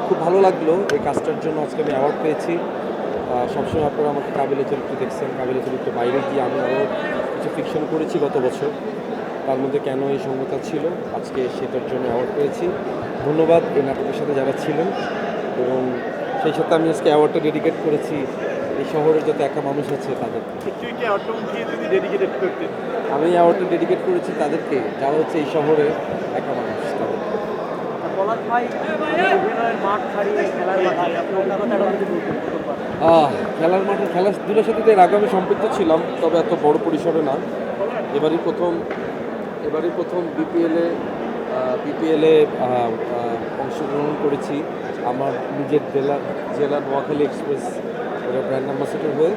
খুব ভালো লাগলো এই কাজটার জন্য আজকে আমি অ্যাওয়ার্ড পেয়েছি। সবসময় আপনারা আমাকে কাবিলে চরিত্র দেখছেন। কাবিলে চরিত্র বাইরে গিয়ে আমি আরও কিছু ফিকশন করেছি গত বছর, তার মধ্যে কেন এই সঙ্গতা ছিল, আজকে সেটার জন্য অ্যাওয়ার্ড পেয়েছি। ধন্যবাদ এই নাটকের সাথে যারা ছিলেন, এবং সেই সাথে আমি আজকে অ্যাওয়ার্ডটা ডেডিকেট করেছি এই শহরের যত একা মানুষ আছে তাদের। আমি অ্যাওয়ার্ডটা ডেডিকেট করেছি তাদেরকে যারা হচ্ছে এই শহরে একা মানুষ তাদের। পলাশ ভাই অভিনয়ের মাঠ ছাড়িয়ে খেলার মাঠে আপনি অভিজ্ঞতাটা যদি বলতেন প্রথমবার। খেলার মাঠে খেলাধুলার সাথে তো এর আগে আমি সম্পৃক্ত ছিলাম, তবে এত বড় পরিসরে না। এবারই প্রথম বিপিএলে অংশগ্রহণ করেছি আমার নিজের জেলা নোয়াখালী এক্সপ্রেস ওরা ব্র্যান্ড অ্যাম্বাসেডর হয়ে।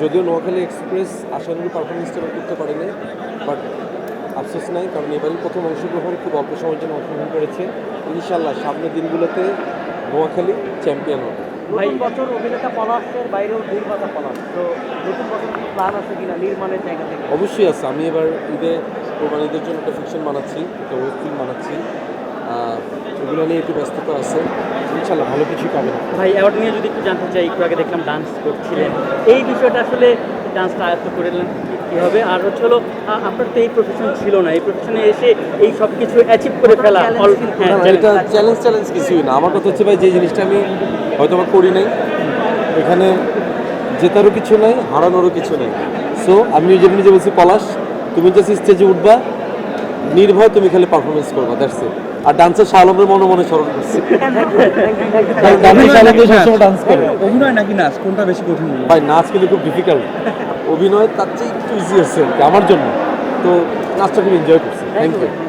যদিও নোয়াখালী এক্সপ্রেস আশানুরূপ পারফরমেন্সটা করতে পারেনি, বাট আফসোস নাই, কারণ এবারই প্রথম অংশগ্রহণ, খুব অল্প সময়ের জন্য অংশগ্রহণ করেছে। ইনশাল্লাহ সামনের দিনগুলোতে নোয়াখালী চ্যাম্পিয়ন হবে। নতুন বছর অভিনেতা পলাশের বাইরেও নির্মাতা পলাশ, তো নতুন বছর কি প্ল্যান আছে কিনা নির্মাণের জায়গা থেকে? অবশ্যই আছে। আমি এবার কোরবানিদের জন্য একটা ফিকশন বানাচ্ছি, একটা ওয়েব ফিল্ম বানাচ্ছি। এগুলো নিয়ে একটু ব্যস্ততা আছে, ইনশাল্লাহ ভালো কিছুই পাবে না। ভাই অ্যাওয়ার্ড নিয়ে যদি একটু জানতে চাই, একটু আগে দেখলাম ডান্স করছিলেন, এই বিষয়টা আসলে ডান্সটা আয়ত্ত করলেন কীভাবে? আর হচ্ছে হলো আপনার তো এই প্রফেশন ছিল না, এই প্রফেশনে এসে এই সব কিছু অ্যাচিভ করে ফেলা এটা চ্যালেঞ্জ কিছুই না। আমার কথা হচ্ছে ভাই, যে জিনিসটা আমি হয়তো বা করি নাই, এখানে জেতারও কিছু নাই, হারানোরও কিছু নেই। সো আমি নিজে বলছি, পলাশ তুমি জাস্ট স্টেজে উঠবা, নির্ভয় তুমি খালি পারফরমেন্স করবা, দ্যাটস ইট। আর ডান্সের শাহ আলমের মনে স্মরণ করছি। ডান্স করে অভিনয় নাকি নাচ কোনটা বেশি কঠিন? ভাই নাচ কিন্তু খুব ডিফিকাল্ট, অভিনয় তার চেয়ে একটু ইজি আছে আমার জন্য। তো নাচটা খুব এনজয় করছি। Thank you.